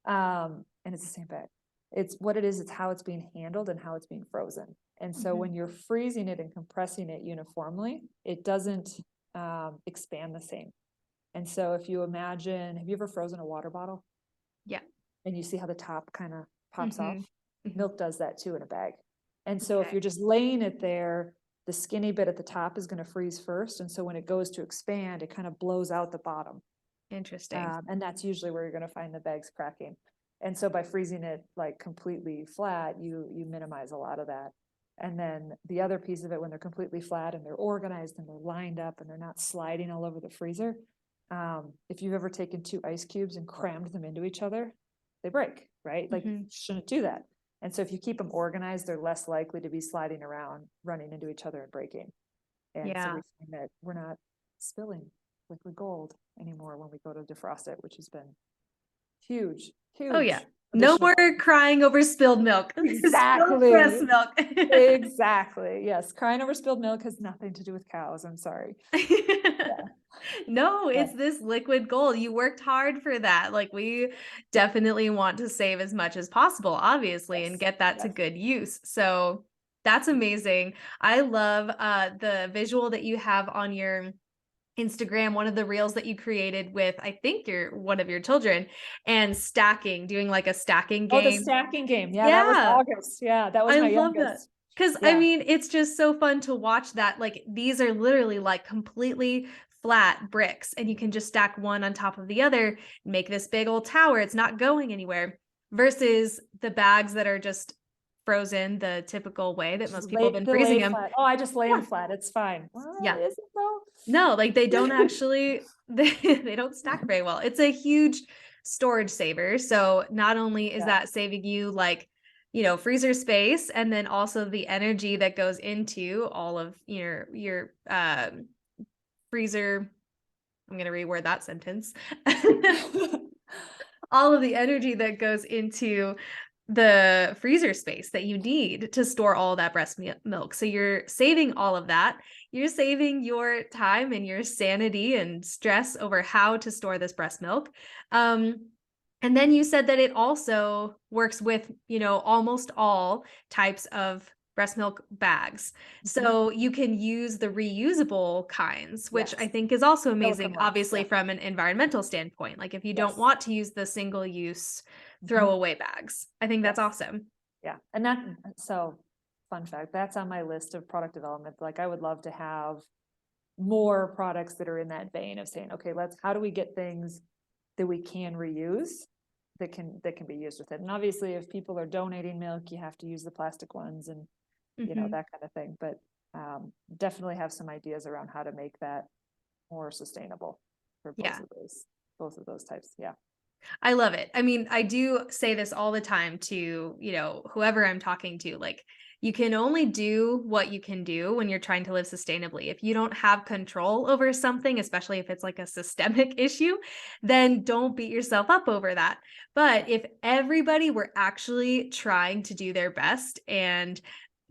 S2: And it's the same bag. It's what it is, it's how it's being handled and how it's being frozen. And so
S1: Mhm.
S2: when you're freezing it and compressing it uniformly, it doesn't expand the same. And so if you imagine, have you ever frozen a water bottle
S1: Yeah.
S2: and you see how the top kind of pops off?
S1: Mhm. Mhm.
S2: Milk does that too in a bag. And so if
S1: Okay.
S2: you're just laying it there, the skinny bit at the top is going to freeze first. And so when it goes to expand, it kind of blows out the bottom.
S1: Interesting.
S2: And that's usually where you're going to find the bags cracking. And so by freezing it like completely flat, you minimize a lot of that. And then the other piece of it, when they're completely flat and they're organized and they're lined up and they're not sliding all over the freezer, if you've ever taken two ice cubes and crammed them into each other, they break, right? Like,
S1: Mhm.
S2: shouldn't do that. And so if you keep them organized, they're less likely to be sliding around, running into each other and breaking. And so we
S1: Yeah.
S2: find that we're not spilling liquid gold anymore when we go to defrost it, which has been huge,
S1: Oh yeah.
S2: huge
S1: No
S2: additional
S1: more
S2: benefit.
S1: crying over spilled milk. Spilled breast
S2: Exactly.
S1: milk.
S2: Exactly. Yes. Crying over spilled milk has nothing to do with cows. I'm sorry. Yeah.
S1: No,
S2: Yeah.
S1: it's this liquid gold. You worked hard for that. Like we definitely want to save as much as possible, obviously, and
S2: Yes.
S1: get that to
S2: Yes.
S1: good use. So that's amazing. I love the visual that you have on your Instagram, one of the reels that you created with, I think one of your children, and stacking, doing like a stacking
S2: Oh, the
S1: game.
S2: stacking game. Yeah, that was
S1: Yeah.
S2: August. Yeah, that was
S1: I
S2: my
S1: love that.
S2: youngest.
S1: Cause I
S2: Yeah.
S1: mean, it's just so fun to watch that. Like these are literally like completely flat bricks, and you can just stack one on top of the other, make this big old tower. It's not going anywhere. Versus the bags that are just frozen the typical way that
S2: Just
S1: most people have been
S2: they lay
S1: freezing them.
S2: flat. Oh, I just lay
S1: Yeah.
S2: them flat. It's fine. Well,
S1: Yeah.
S2: is it though?
S1: No, like they don't actually they don't stack very well. It's a huge storage saver. So not only is
S2: Yeah.
S1: that saving you like, freezer space, and then also the energy that goes into all of your freezer. I'm going to reword that sentence. All of the energy that goes into the freezer space that you need to store all that breast milk. So you're saving all of that. You're saving your time and your sanity and stress over how to store this breast milk. And then you said that it also works with, almost all types of breast milk bags. So you can use the reusable kinds, which I
S2: Yes.
S1: think is also
S2: Silicone
S1: amazing,
S2: ones.
S1: obviously,
S2: Yeah.
S1: from an environmental standpoint. Like if you don't
S2: Yes.
S1: want to use the single use
S2: Mhm.
S1: throwaway bags. I think that's
S2: Yes.
S1: awesome.
S2: Yeah. And that, so fun fact, that's on my list of product development. Like I would love to have more products that are in that vein of saying, okay, how do we get things that we can reuse that can be used with it? And obviously if people are donating milk, you have to use the plastic ones and
S1: Mhm.
S2: that kind of thing. But definitely have some ideas around how to make that more sustainable for
S1: Yeah.
S2: both of those types. Yeah.
S1: I love it. I mean, I do say this all the time to, whoever I'm talking to, like you can only do what you can do when you're trying to live sustainably. If you don't have control over something, especially if it's like a systemic issue, then don't beat yourself up over that. But if everybody were actually trying to do their best and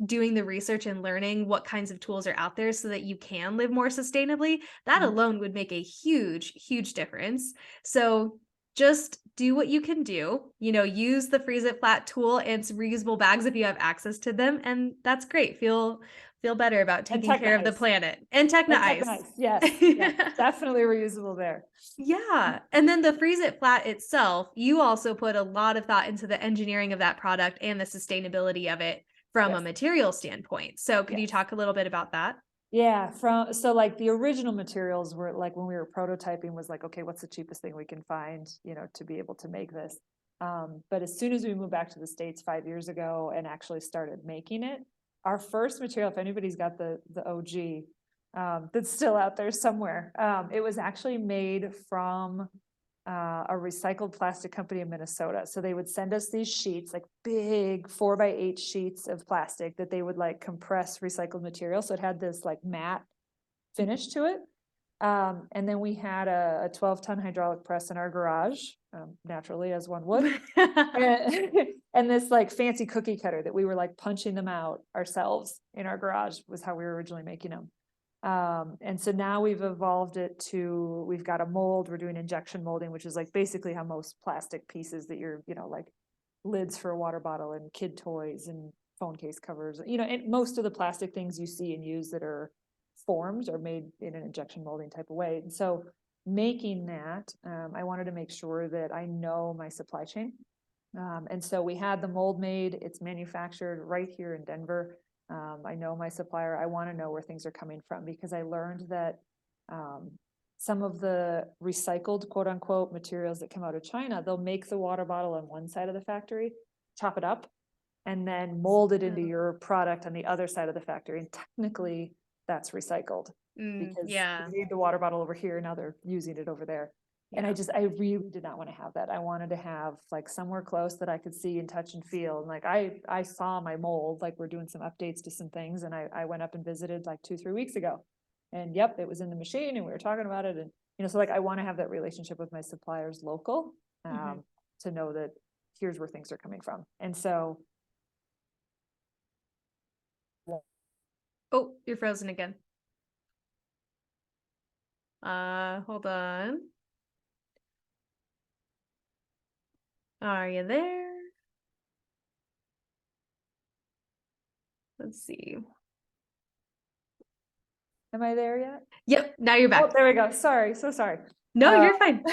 S1: doing the research and learning what kinds of tools are out there so that you can live more sustainably, that
S2: Mhm.
S1: alone would make a huge, huge difference. So just do what you can do, use the freeze it flat tool and some reusable bags if you have access to them. And that's great. Feel better about
S2: And
S1: taking care
S2: Techna
S1: of the
S2: Ice.
S1: planet and Techna
S2: And Techna
S1: Ice.
S2: Ice. Yes. Yeah. Definitely reusable there.
S1: Yeah. And then the freeze it flat itself, you also put a lot of thought into the engineering of that product and the sustainability of it from a
S2: Yes.
S1: material standpoint. So could you
S2: Yes.
S1: talk a little bit about that?
S2: Yeah, so like the original materials were like when we were prototyping was like, okay, what's the cheapest thing we can find, to be able to make this. But as soon as we moved back to the States 5 years ago and actually started making it, our first material, if anybody's got the OG, that's still out there somewhere, it was actually made from a recycled plastic company in Minnesota. So they would send us these sheets, like big 4x8 sheets of plastic that they would like compress recycled material. So it had this like matte finish to it. And then we had a 12-ton hydraulic press in our garage, naturally, as one would. And, and this like fancy cookie cutter that we were like punching them out ourselves in our garage was how we were originally making them. And so now we've evolved it to, we've got a mold, we're doing injection molding, which is like basically how most plastic pieces that you're, like lids for a water bottle and kid toys and phone case covers, and most of the plastic things you see and use that are formed are made in an injection molding type of way. And so making that, I wanted to make sure that I know my supply chain. And so we had the mold made, it's manufactured right here in Denver. I know my supplier. I want to know where things are coming from because I learned that some of the recycled quote unquote materials that come out of China, they'll make the water bottle on one side of the factory, chop it up, and then mold it into your product on the other side of the factory. And technically that's recycled because
S1: Yeah.
S2: they made the water bottle over here. Now they're using it over there. And
S1: Yeah.
S2: I really did not want to have that. I wanted to have like somewhere close that I could see and touch and feel. And like, I saw my mold, like we're doing some updates to some things. And I went up and visited like 2-3 weeks ago and yep, it was in the machine and we were talking about it. And, so like, I want to have that relationship with my suppliers local,
S1: Mhm.
S2: to know that here's where things are coming from. And so.
S1: Oh, you're frozen again. Hold on. Are you there? Let's see.
S2: Am I there yet?
S1: Yep, now you're
S2: Oh,
S1: back.
S2: there we go. Sorry, so sorry.
S1: No, you're fine.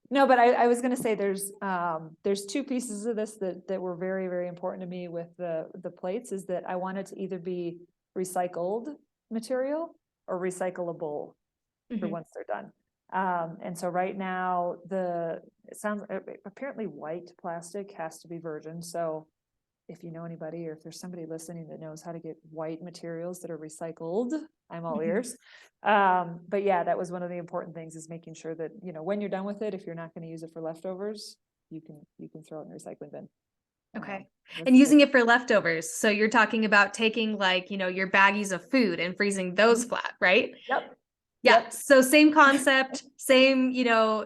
S2: No, but I was gonna say there's two pieces of this that were very, very important to me with the plates, is that I wanted to either be recycled material or recyclable for
S1: Mhm.
S2: once they're done. And so right now it sounds apparently white plastic has to be virgin. So if you know anybody, or if there's somebody listening that knows how to get white materials that are recycled, I'm all
S1: Mhm.
S2: ears. But yeah, that was one of the important things, is making sure that, when you're done with it, if you're not going to use it for leftovers, you can throw it in the recycling bin.
S1: Okay.
S2: That's
S1: And
S2: the big.
S1: using it for leftovers. So you're talking about taking like, your baggies of food and freezing those
S2: Mhm.
S1: flat, right?
S2: Yep.
S1: Yeah.
S2: Yep.
S1: So same concept, same,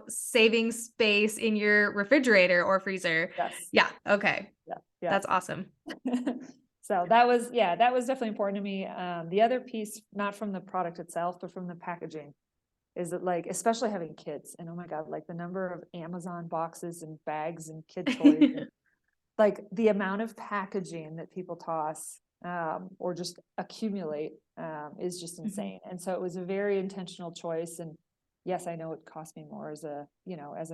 S1: saving space in your refrigerator or freezer.
S2: Yes.
S1: Yeah. Okay.
S2: Yeah. Yeah.
S1: That's awesome.
S2: So that was definitely important to me. The other piece, not from the product itself, but from the packaging, is that, like, especially having kids, and oh my God, like the number of Amazon boxes and bags and kid toys, and like the amount of packaging that people toss, or just accumulate, is just
S1: Mhm.
S2: insane. And so it was a very intentional choice. And yes, I know it cost me more as a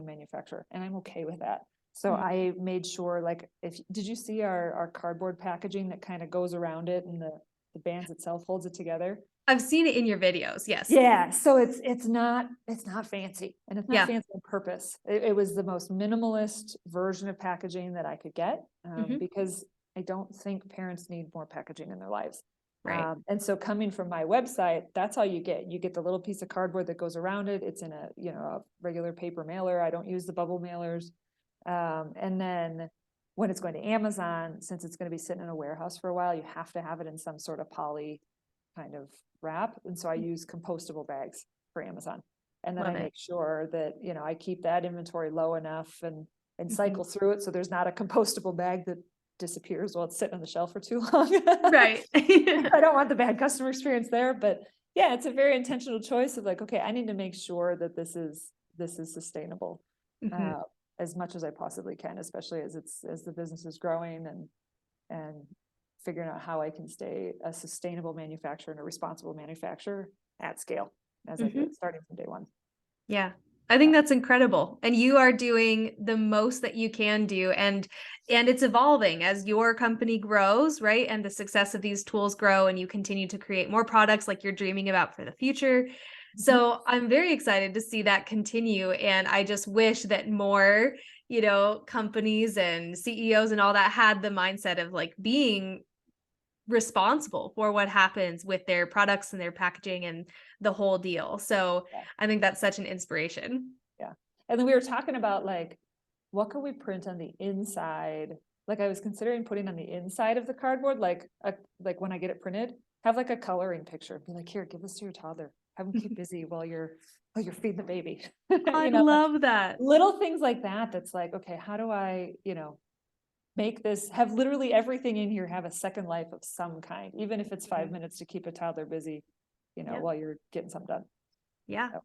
S2: manufacturer, and I'm okay with that. So
S1: Mhm.
S2: I made sure, like, if did you see our cardboard packaging that kind of goes around it, and the bands itself holds it together?
S1: I've seen it in your videos. Yes.
S2: Yeah, so it's not fancy, and it's not
S1: Yeah.
S2: fancy on purpose. It was the most minimalist version of packaging that I could get,
S1: Hmm.
S2: because I don't think parents need more packaging in their lives.
S1: Right.
S2: And so coming from my website, that's all you get. You get the little piece of cardboard that goes around it. It's in a regular paper mailer. I don't use the bubble mailers. And then when it's going to Amazon, since it's going to be sitting in a warehouse for a while, you have to have it in some sort of poly kind of wrap. And so I use compostable bags for Amazon. And then I
S1: Love it.
S2: make sure that, I keep that inventory low enough, and
S1: Mhm.
S2: cycle through it. So there's not a compostable bag that disappears while it's sitting on the shelf for too long.
S1: Right.
S2: I don't want the bad customer experience there, but yeah, it's a very intentional choice of, like, okay, I need to make sure that this is sustainable,
S1: Mhm.
S2: uh, as much as I possibly can, especially as the business is growing, and figuring out how I can stay a sustainable manufacturer and a responsible manufacturer at scale as I do
S1: Mhm.
S2: it, starting from day one.
S1: Yeah. I think that's incredible. And you are doing the most that you can do, and it's evolving as your company grows, right? And the success of these tools grow and you continue to create more products like you're dreaming about for the future.
S2: Mhm.
S1: So, I'm very excited to see that continue, and I just wish that more, companies and CEOs and all that had the mindset of like being responsible for what happens with their products and their packaging and the whole deal. So
S2: Yeah,
S1: I think that's such an inspiration.
S2: yeah. And then we were talking about, like, what could we print on the inside? Like, I was considering putting on the inside of the cardboard, like when I get it printed, have like a coloring picture. Be like, here, give this to your toddler. Have them keep busy while you're feeding the baby.
S1: I
S2: Like
S1: love that.
S2: little things like that. That's like, okay, how do I, make this have literally everything in here have a second life of some kind, even if it's 5 minutes to keep a toddler busy,
S1: Yeah.
S2: while you're getting something done.
S1: Yeah.
S2: So,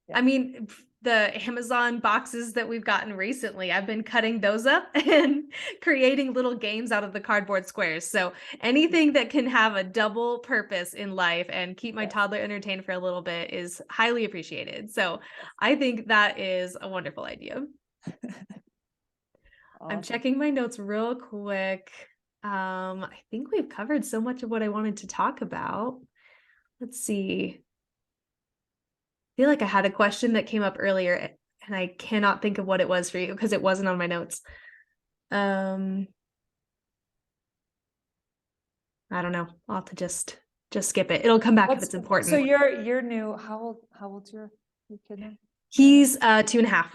S2: yeah.
S1: I mean, the Amazon boxes that we've gotten recently, I've been cutting those up and creating little games out of the cardboard squares. So anything that can have a double purpose in life and keep my
S2: Yes.
S1: toddler entertained for a little bit is highly appreciated. So
S2: Yes.
S1: I think that is a wonderful idea. I'm
S2: Awesome.
S1: checking my notes real quick. I think we've covered so much of what I wanted to talk about. Let's see. I feel like I had a question that came up earlier and I cannot think of what it was for you because it wasn't on my notes. Um, I don't know. I'll have to just skip it. It'll come back if
S2: What's
S1: it's
S2: so
S1: important.
S2: you're new. How old's your kid now?
S1: He's 2.5.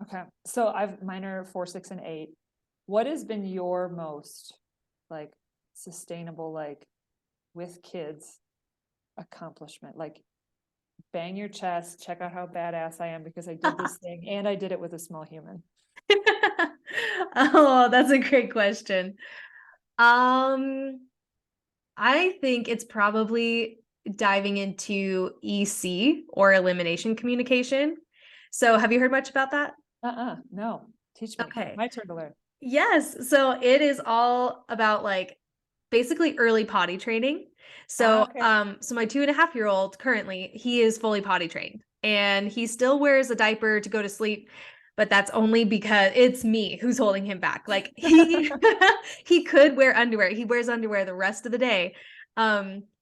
S2: Okay. So mine are 4, 6, and 8. What has been your most, like, sustainable, like, with kids accomplishment? Like, bang your chest, check out how badass I am because I did this thing and I did it with a small human.
S1: Oh, that's a great question. Um, I think it's probably diving into EC or elimination communication. So, have you heard much about that?
S2: No. Teach me.
S1: Okay.
S2: My turn to learn.
S1: Yes. So, it is all about like basically early potty training. So,
S2: Okay.
S1: so my 2.5-year-old currently, he is fully potty trained and he still wears a diaper to go to sleep, but that's only because it's me who's holding him back. Like he he could wear underwear. He wears underwear the rest of the day.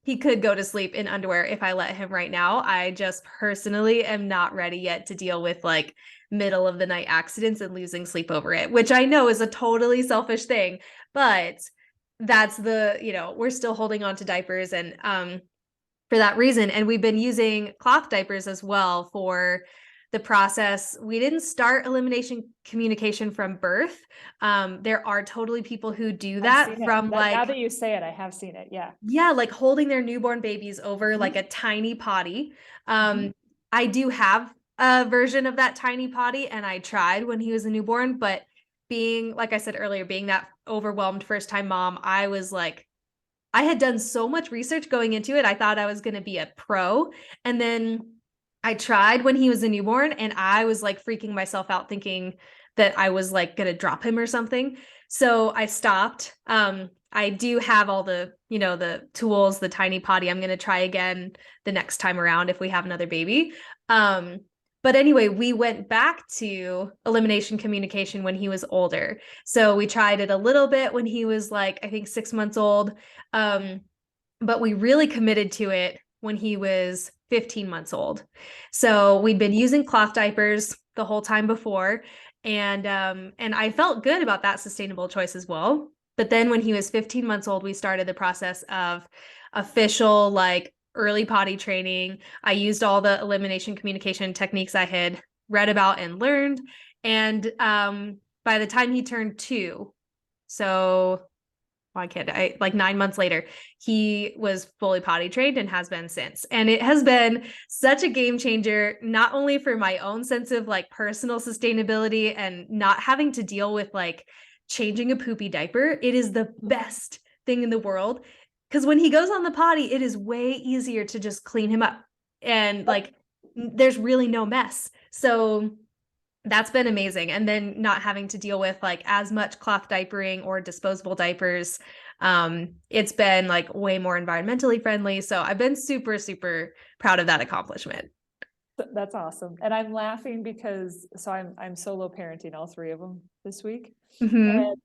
S1: He could go to sleep in underwear if I let him right now. I just personally am not ready yet to deal with like middle of the night accidents and losing sleep over it, which I know is a totally selfish thing, but that's we're still holding on to diapers and for that reason. And we've been using cloth diapers as well for the process. We didn't start elimination communication from birth. There are totally people who do
S2: I've
S1: that
S2: seen it.
S1: from
S2: Now
S1: like,
S2: that you say it, I have seen it. Yeah.
S1: yeah, like holding their newborn babies over
S2: Mhm.
S1: like a tiny potty.
S2: Mhm.
S1: I do have a version of that tiny potty and I tried when he was a newborn, but being, like I said earlier, being that overwhelmed first time mom, I was like, I had done so much research going into it. I thought I was going to be a pro. And then I tried when he was a newborn and I was like freaking myself out thinking that I was like going to drop him or something. So I stopped. I do have all the tools, the tiny potty. I'm going to try again the next time around if we have another baby. Um, but anyway, we went back to elimination communication when he was older. So we tried it a little bit when he was like, I think 6 months old. Um, but we really committed to it when he was 15 months old. So we'd been using cloth diapers the whole time before, and I felt good about that sustainable choice as well. But then when he was 15 months old, we started the process of official like early potty training. I used all the elimination communication techniques I had read about and learned. And by the time he turned 2, so why can't I, like 9 months later, he was fully potty trained and has been since. And it has been such a game changer, not only for my own sense of like personal sustainability and not having to deal with like changing a poopy diaper. It is the best thing in the world. Because when he goes on the potty, it is way easier to just clean him up. And like, there's really no mess. So that's been amazing. And then not having to deal with like as much cloth diapering or disposable diapers. It's been like way more environmentally friendly. So I've been super, super proud of that accomplishment.
S2: That's awesome. And I'm laughing because I'm solo parenting all three of them this week.
S1: Mm-hmm.
S2: And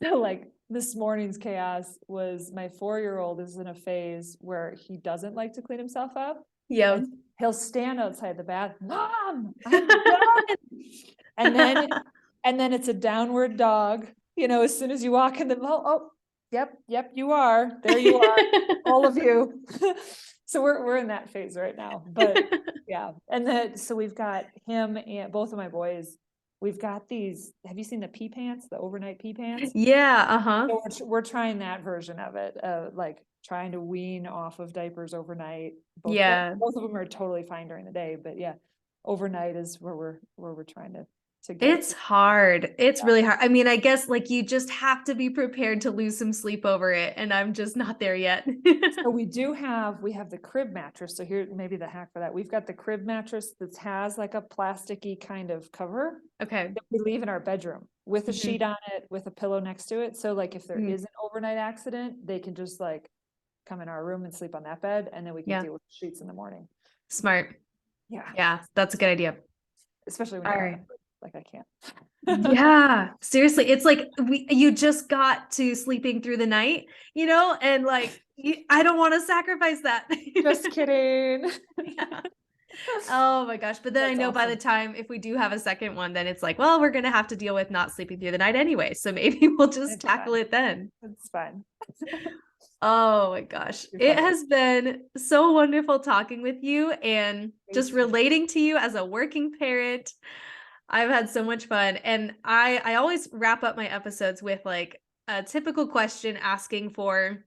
S2: so like this morning's chaos was my 4-year-old is in a phase where he doesn't like to clean himself up.
S1: Yeah.
S2: And he'll stand outside the bath, Mom, I'm done. And then it's a downward dog, as soon as you walk in the yep, you are. There you are, all of you. So we're in that phase right now. But yeah. And then so we've got him and both of my boys. We've got these. Have you seen the pee pants, the overnight pee pants?
S1: Yeah. Uh-huh.
S2: So we're trying that version of it, like trying to wean off of diapers overnight.
S1: Yeah.
S2: Both of them are totally fine during the day, but yeah, overnight is where we're trying to get
S1: It's
S2: to.
S1: hard. It's
S2: Yeah.
S1: really hard. I mean, I guess like you just have to be prepared to lose some sleep over it. And I'm just not there yet.
S2: So we have the crib mattress. So here, maybe the hack for that. We've got the crib mattress that has like a plasticky kind of cover
S1: Okay.
S2: that we leave in our bedroom with a
S1: Mhm.
S2: sheet on it, with a pillow next to it. So like if there
S1: Mm.
S2: is an overnight accident, they can just like come in our room and sleep on that bed, and then we can
S1: Yeah.
S2: deal with the sheets in the morning.
S1: Smart.
S2: Yeah.
S1: Yeah. That's a good idea.
S2: Especially when
S1: All
S2: you're
S1: right.
S2: outnumbered, like I can't.
S1: Yeah, seriously. It's like you just got to sleeping through the night, and like I don't want to sacrifice that.
S2: Just kidding.
S1: Yeah. Oh my gosh. But then I
S2: That's
S1: know by the
S2: awesome.
S1: time if we do have a second one, then it's like, well, we're gonna have to deal with not sleeping through the night anyway. So maybe we'll just
S2: It's
S1: tackle
S2: fine.
S1: it then.
S2: It's fine.
S1: Oh my gosh.
S2: You're
S1: It
S2: fine.
S1: has been so wonderful talking with you and
S2: Me
S1: just
S2: too.
S1: relating to you as a working parent. I've had so much fun. And I always wrap up my episodes with like a typical question asking for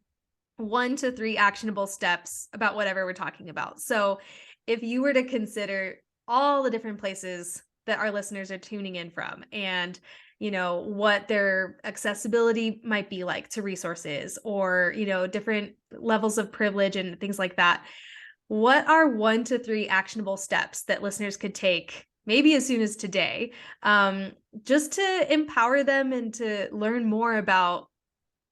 S1: 1 to 3 actionable steps about whatever we're talking about. So if you were to consider all the different places that our listeners are tuning in from and what their accessibility might be like to resources or different levels of privilege and things like that, what are 1 to 3 actionable steps that listeners could take maybe as soon as today, just to empower them and to learn more about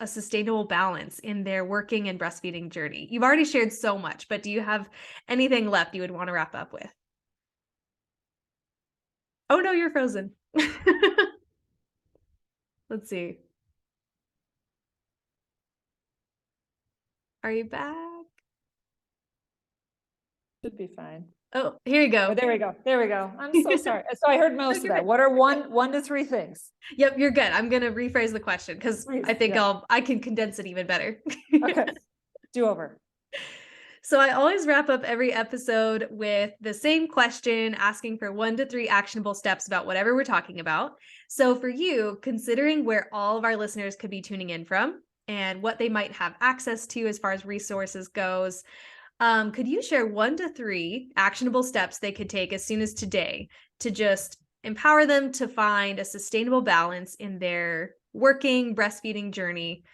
S1: a sustainable balance in their working and breastfeeding journey? You've already shared so much, but do you have anything left you would want to wrap up with? Oh no, you're frozen. Let's see. Are you back?
S2: Should be fine.
S1: Oh, here you
S2: Oh,
S1: go.
S2: there we go. There we go. I'm so sorry. So I heard most of that. What are one to three things?
S1: Yep, you're good. I'm gonna rephrase the question because I think
S2: Yeah.
S1: I can condense it even better.
S2: Okay. Do over.
S1: So I always wrap up every episode with the same question, asking for 1 to 3 actionable steps about whatever we're talking about. So for you, considering where all of our listeners could be tuning in from and what they might have access to as far as resources goes, could you share 1 to 3 actionable steps they could take as soon as today to just empower them to find a sustainable balance in their working breastfeeding journey?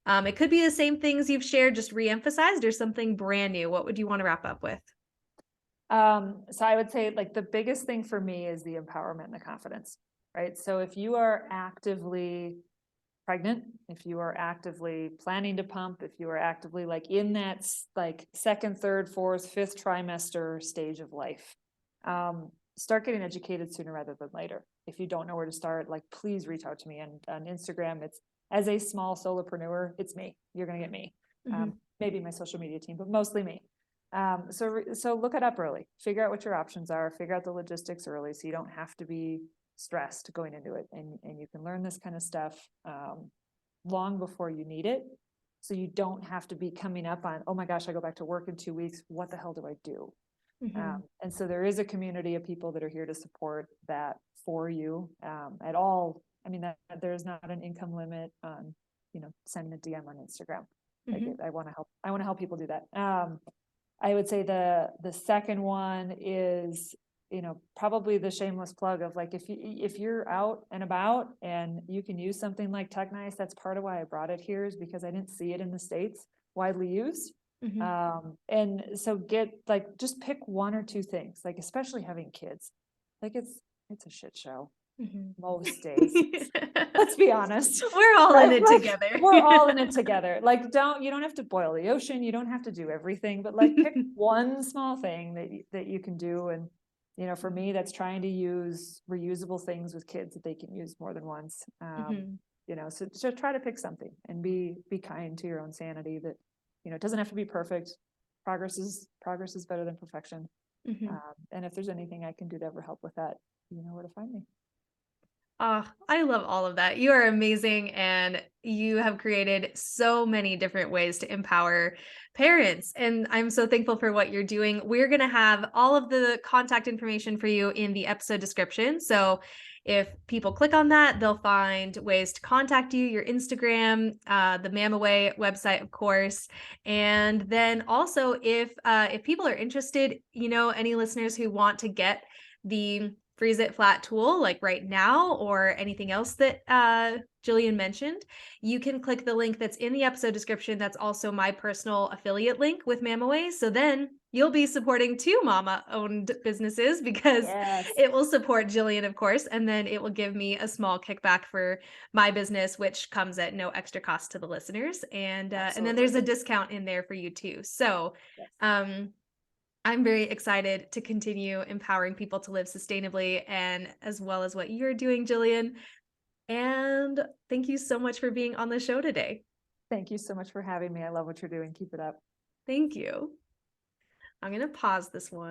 S1: It could be the same things you've shared, just reemphasized, or something brand new. What would you want to wrap up with?
S2: So I would say like the biggest thing for me is the empowerment and the confidence, right? So if you are actively pregnant, if you are actively planning to pump, if you are actively like in that like second, third, fourth, fifth trimester stage of life, start getting educated sooner rather than later. If you don't know where to start, like please reach out to me on Instagram. It's as a small solopreneur, it's me. You're going to get me. Maybe my social media team, but mostly me. So look it up early, figure out what your options are, figure out the logistics early so you don't have to be stressed going into it, and you can learn this kind of stuff long before you need it, so you don't have to be coming up on, oh my gosh, I go back to work in 2 weeks, what the hell do I do? And so there is a community of people that are here to support that for you at all. I mean, that there's not an income limit on, sending a DM on Instagram. Like I want to help people do that. I would say the second one is, probably the shameless plug of like, if you're out and about and you can use something like TechNice, that's part of why I brought it here, is because I didn't see it in the States widely used. And so just pick 1 or 2 things, like especially having kids, like it's a shit show most days. Let's be honest.
S1: We're all in it together.
S2: We're all in it together. Like, you don't have to boil the ocean. You don't have to do everything, but like pick one small thing that you can do. And, for me, that's trying to use reusable things with kids that they can use more than once. So try to pick something and be kind to your own sanity that, it doesn't have to be perfect. Progress is better than perfection. And if there's anything I can do to ever help with that, you know where to find me.
S1: Oh, I love all of that. You are amazing, and you have created so many different ways to empower parents. And I'm so thankful for what you're doing. We're going to have all of the contact information for you in the episode description. So if people click on that, they'll find ways to contact you, your Instagram, the MAMMaway website, of course. And then also if people are interested, any listeners who want to get the Freeze It Flat tool, like right now, or anything else that Jillian mentioned, you can click the link that's in the episode description. That's also my personal affiliate link with MAMMaway. So then you'll be supporting 2 mama-owned businesses, because it will support Jillian, of course, and then it will give me a small kickback for my business, which comes at no extra cost to the listeners. And then there's a discount in there for you too. So I'm very excited to continue empowering people to live sustainably, and as well as what you're doing, Jillian. And thank you so much for being on the show today.
S2: Thank you so much for having me. I love what you're doing. Keep it up.
S1: Thank you. I'm going to pause this one.